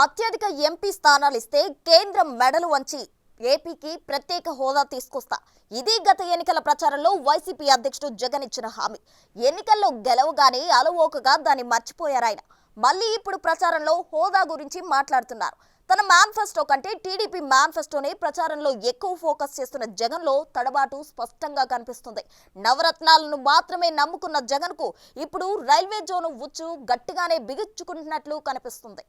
అత్యధిక ఎంపీ స్థానాలు ఇస్తే కేంద్రం మెడలు వంచి ఏపీకి ప్రత్యేక హోదా తీసుకొస్తా. ఇది గత ఎన్నికల ప్రచారంలో వైసీపీ అధ్యక్షుడు జగన్ ఇచ్చిన హామీ. ఎన్నికల్లో గెలవగానే అలవోకగా దాన్ని మర్చిపోయారాయన. మళ్ళీ ఇప్పుడు ప్రచారంలో హోదా గురించి మాట్లాడుతున్నారు. తన మేనిఫెస్టో కంటే టీడీపీ మేనిఫెస్టోనే ప్రచారంలో ఎక్కువ ఫోకస్ చేస్తున్న జగన్లో తడబాటు స్పష్టంగా కనిపిస్తుంది. నవరత్నాలను మాత్రమే నమ్ముకున్న జగన్కు ఇప్పుడు రైల్వే జోను ఉచ్చు గట్టిగానే బిగించుకుంటున్నట్లు కనిపిస్తుంది.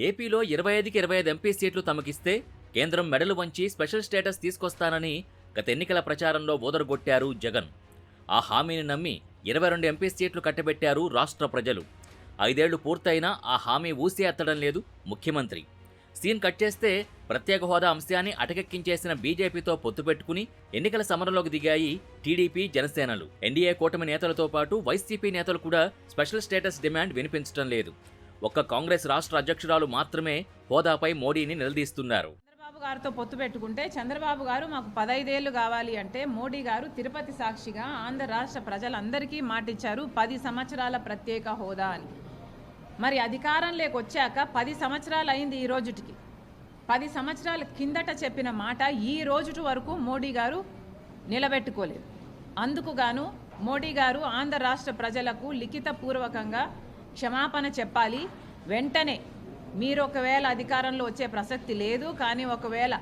ఏపీలో 25కి 25 ఎంపీ సీట్లు తమకిస్తే కేంద్రం మెడలు వంచి స్పెషల్ స్టేటస్ తీసుకొస్తానని గత ఎన్నికల ప్రచారంలో ఓదరగొట్టారు జగన్. ఆ హామీని నమ్మి 22 ఎంపీ సీట్లు కట్టబెట్టారు రాష్ట్ర ప్రజలు. 5 ఏళ్లు పూర్తయినా ఆ హామీ ఊసి ఎత్తడం లేదు ముఖ్యమంత్రి. సీన్ కట్ చేస్తే ప్రత్యేక హోదా అంశాన్ని అటకెక్కించేసిన బీజేపీతో పొత్తు పెట్టుకుని ఎన్నికల సమరంలోకి దిగాయి టీడీపీ, జనసేనలు. ఎన్డీఏ కూటమి నేతలతో పాటు వైసీపీ నేతలు కూడా స్పెషల్ స్టేటస్ డిమాండ్ వినిపించడం లేదు. ఒక్క కాంగ్రెస్ రాష్ట్ర అధ్యక్షురాలు మాత్రమే హోదాపై మోడీని నిలదీస్తున్నారు. చంద్రబాబు గారితో పొత్తు పెట్టుకుంటే చంద్రబాబు గారు మాకు 15 ఏళ్లు కావాలి అంటే మోడీ గారు తిరుపతి సాక్షిగా ఆంధ్ర రాష్ట్ర ప్రజలందరికీ మాటిచ్చారు 10 సంవత్సరాల ప్రత్యేక హోదా అని. మరి అధికారంలోకి వచ్చాక 10 సంవత్సరాలు అయింది ఈ రోజుటికి. 10 సంవత్సరాల కిందట చెప్పిన మాట ఈ రోజుటి వరకు మోడీ గారు నిలబెట్టుకోలేదు. అందుకు గాను మోడీ గారు ఆంధ్ర రాష్ట్ర ప్రజలకు లిఖితపూర్వకంగా క్షమాపణ చెప్పాలి. వెంటనే మీరు ఒకవేళ అధికారంలో వచ్చే ప్రసక్తి లేదు, కానీ ఒకవేళ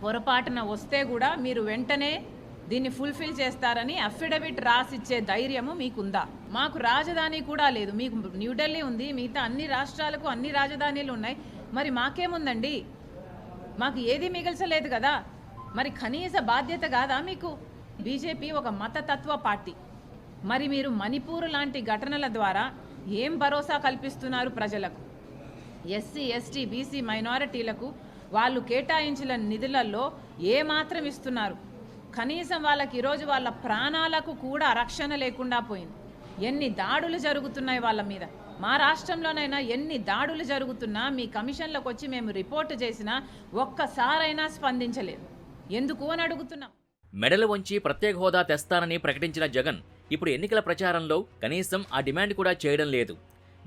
పొరపాటున వస్తే కూడా మీరు వెంటనే దీన్ని ఫుల్ఫిల్ చేస్తారని అఫిడవిట్ రాసిచ్చే ధైర్యము మీకుందా? మాకు రాజధాని కూడా లేదు. మీకు న్యూఢిల్లీ ఉంది, మిగతా అన్ని రాష్ట్రాలకు అన్ని రాజధానీలు ఉన్నాయి. మరి మాకేముందండి? మాకు ఏది మిగల్చలేదు కదా. మరి కనీస బాధ్యత కాదా మీకు? బీజేపీ ఒక మతతత్వ పార్టీ. మరి మీరు మణిపూర్ లాంటి ఘటనల ద్వారా ఏం భరోసా కల్పిస్తున్నారు ప్రజలకు? ఎస్సీ, ఎస్టీ, బీసీ మైనారిటీలకు వాళ్ళు కేటాయించిన నిధులలో ఏమాత్రం ఇస్తున్నారు? కనీసం వాళ్ళకి ఈరోజు వాళ్ళ ప్రాణాలకు కూడా రక్షణ లేకుండా పోయింది. ఎన్ని దాడులు జరుగుతున్నాయి వాళ్ళ మీద. మా రాష్ట్రంలోనైనా ఎన్ని దాడులు జరుగుతున్నా మీ కమిషన్లకు వచ్చి మేము రిపోర్టు చేసినా ఒక్కసారైనా స్పందించలేదు. ఎందుకు అని అడుగుతున్నాం. మెడలు వంచి ప్రత్యేక హోదా తెస్తానని ప్రకటించిన జగన్ ఇప్పుడు ఎన్నికల ప్రచారంలో కనీసం ఆ డిమాండ్ కూడా చేయడం లేదు.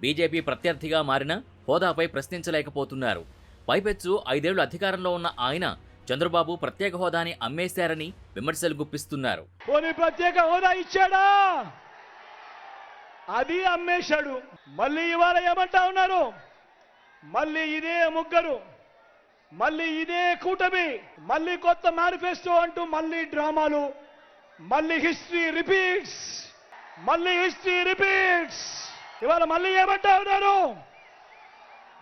బీజేపీ ప్రత్యర్థిగా మారిన హోదాపై ప్రశ్నించలేకపోతున్నారు. పైపెచ్చు 5 ఏళ్లు అధికారంలో ఉన్న ఆయన చంద్రబాబు ప్రత్యేక హోదాని అమ్మేశారని విమర్శలు గుప్పిస్తున్నారు. ప్రత్యేక హోదా ఇచ్చాడా? అది అమ్మేశాడు. మళ్ళీ ఇవాళ ఏమంటా ఉన్నారు? మళ్ళీ ఇదే ముగ్గురు, మళ్ళీ ఇదే కూటమి, మళ్ళీ కొత్త మేనిఫెస్టో అంటూ మళ్ళీ డ్రామాలు, మళ్ళీ హిస్టరీ రిపీట్స్, మళ్ళీ హిస్టరీ రిపీట్స్. ఇవాళ మళ్ళీ ఏమంటా ఉన్నారు?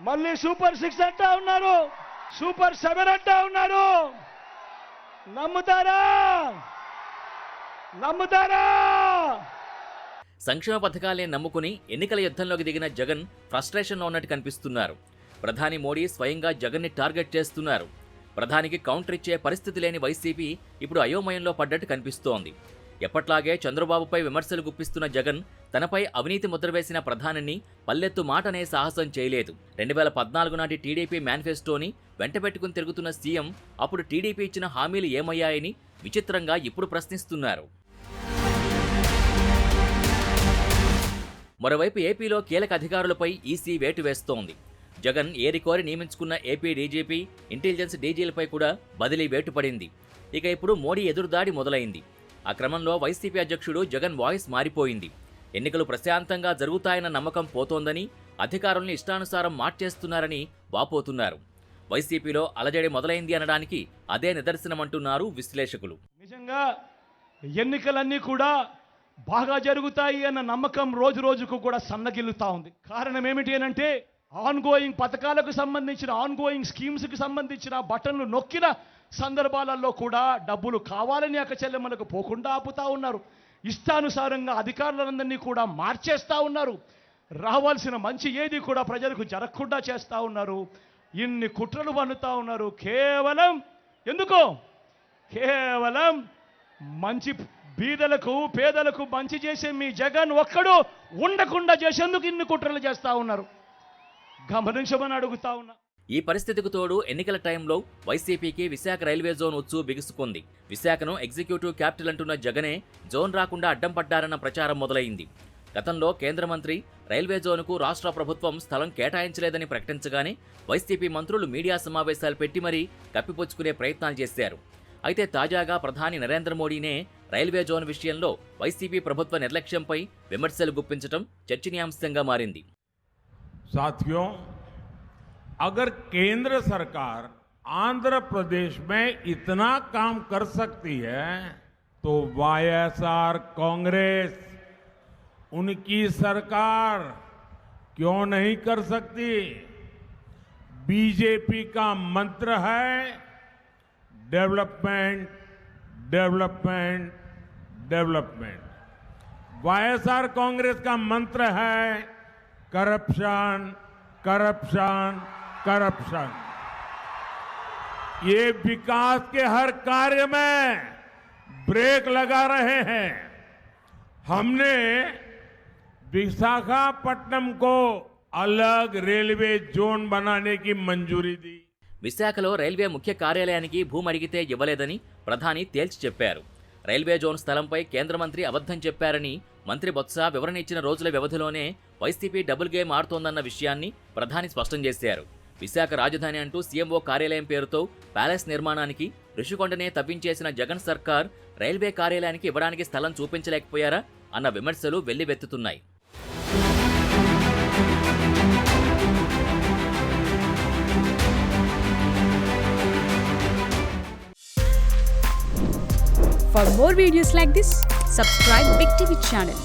మళ్ళీ సూపర్ 6 అంటా ఉన్నారు, సూపర్ 7 అంటా ఉన్నారు. నమ్ముతారా? నమ్ముతారా? సంక్షేమ పథకాలే నమ్ముకుని ఎన్నికల యుద్ధంలోకి దిగిన జగన్ ఫ్రస్ట్రేషన్లో ఉన్నట్టు కనిపిస్తున్నారు. ప్రధాని మోడీ స్వయంగా జగన్ని టార్గెట్ చేస్తున్నారు. ప్రధానికి కౌంటర్ ఇచ్చే పరిస్థితి లేని వైసీపీ ఇప్పుడు అయోమయంలో పడ్డట్టు కనిపిస్తోంది. ఎప్పట్లాగే చంద్రబాబుపై విమర్శలు గుప్పిస్తున్న జగన్ తనపై అవినీతి ముద్ర వేసిన ప్రధానిని పల్లెత్తు మాటనే సాహసం చేయలేదు. 2014 నాటి టీడీపీ మేనిఫెస్టోని వెంటబెట్టుకుని తిరుగుతున్న సీఎం అప్పుడు టీడీపీ ఇచ్చిన హామీలు ఏమయ్యాయని విచిత్రంగా ఇప్పుడు ప్రశ్నిస్తున్నారు. మరోవైపు ఏపీలో కీలక అధికారులపై ఈసీ వేటు వేస్తోంది. జగన్ ఏరికోరి నియమించుకున్న ఏపీ డీజీపీ, ఇంటెలిజెన్స్ డీజీలపై కూడా బదిలీ వేటు పడింది. ఇక ఇప్పుడు మోడీ ఎదురుదాడి మొదలైంది. ఆ క్రమంలో వైసీపీ అధ్యక్షుడు జగన్ వాయిస్ మారిపోయింది. ఎన్నికలు ప్రశాంతంగా జరుగుతాయన్న నమ్మకం పోతోందని, అధికారుల్ని ఇష్టానుసారం మార్చేస్తున్నారని వాపోతున్నారు. వైసీపీలో అలజడి మొదలైంది అనడానికి అదే నిదర్శనమంటున్నారు విశ్లేషకులు. నిజంగా ఎన్నికలన్నీ కూడా బాగా జరుగుతాయి అన్న నమ్మకం రోజు రోజుకు కూడా సన్నగిల్లుతా ఉంది. కారణం ఏమిటి అనంటే ఆన్గోయింగ్ పథకాలకు సంబంధించిన, ఆన్గోయింగ్ స్కీమ్స్కి సంబంధించిన బటన్లు నొక్కిన సందర్భాలలో కూడా డబ్బులు కావాలని అక్కచెల్లెమ్మలకు పోకుండా ఆపుతా ఉన్నారు. ఇష్టానుసారంగా అధికారులందరినీ కూడా మార్చేస్తూ ఉన్నారు. రావాల్సిన మంచి ఏది కూడా ప్రజలకు జరగకుండా చేస్తూ ఉన్నారు. ఇన్ని కుట్రలు పన్నుతా ఉన్నారు. కేవలం ఎందుకో? కేవలం మంచి బీదలకు, పేదలకు మంచి చేసే మీ జగన్ ఒక్కడు ఉండకుండా చేసేందుకు ఇన్ని కుట్రలు చేస్తూ ఉన్నారు. గమనించమని అడుగుతా ఉన్నా. ఈ పరిస్థితికి తోడు ఎన్నికల టైంలో వైసీపీకి విశాఖ రైల్వే జోన్ ఉచ్చు బిగుసుకుంది. విశాఖను ఎగ్జిక్యూటివ్ క్యాపిటల్ అంటున్న జగనే జోన్ రాకుండా అడ్డం పడ్డారన్న ప్రచారం మొదలైంది. గతంలో కేంద్ర మంత్రి రైల్వే జోన్కు రాష్ట్ర ప్రభుత్వం స్థలం కేటాయించలేదని ప్రకటించగానే వైసీపీ మంత్రులు మీడియా సమావేశాలు పెట్టి మరీ కప్పిపుచ్చుకునే ప్రయత్నాలు చేశారు. అయితే తాజాగా ప్రధాని నరేంద్ర మోడీనే రైల్వే జోన్ విషయంలో వైసీపీ ప్రభుత్వ నిర్లక్ష్యంపై విమర్శలు గుప్పించడం చర్చనీయాంశంగా మారింది. साथियों, अगर केंद्र सरकार आंध्र प्रदेश में इतना काम कर सकती है तो वाईएसआर कांग्रेस उनकी सरकार क्यों नहीं कर सकती? बीजेपी का मंत्र है development, development, development. YSR Congress का मंत्र है करप्शन, करप्शन, करप्शन। ये विकास के हर कार्य में ब्रेक लगा रहे हैं। हमने विशाखापट्टनम को अलग रेलवे जोन बनाने की मंजूरी दी। విశాఖలో రైల్వే ముఖ్య కార్యాలయానికి భూమి అడిగితే ఇవ్వలేదని ప్రధాని తేల్చి చెప్పారు. రైల్వే జోన్ స్థలంపై కేంద్ర మంత్రి అబద్ధం చెప్పారని మంత్రి బొత్స వివరణ ఇచ్చిన రోజుల వ్యవధిలోనే వైసీపీ డబుల్ గేమ్ ఆడుతోందన్న విషయాన్ని ప్రధాని స్పష్టం చేశారు. విశాఖ రాజధాని అంటూ సీఎంఓ కార్యాలయం పేరుతో ప్యాలెస్ నిర్మాణానికి ఋషికొండనే తవ్వించేసిన జగన్ సర్కార్ రైల్వే కార్యాలయానికి ఇవ్వడానికి స్థలం చూపించలేకపోయారా అన్న విమర్శలు వెల్లువెత్తుతున్నాయి. For more videos like this, subscribe Big TV channel.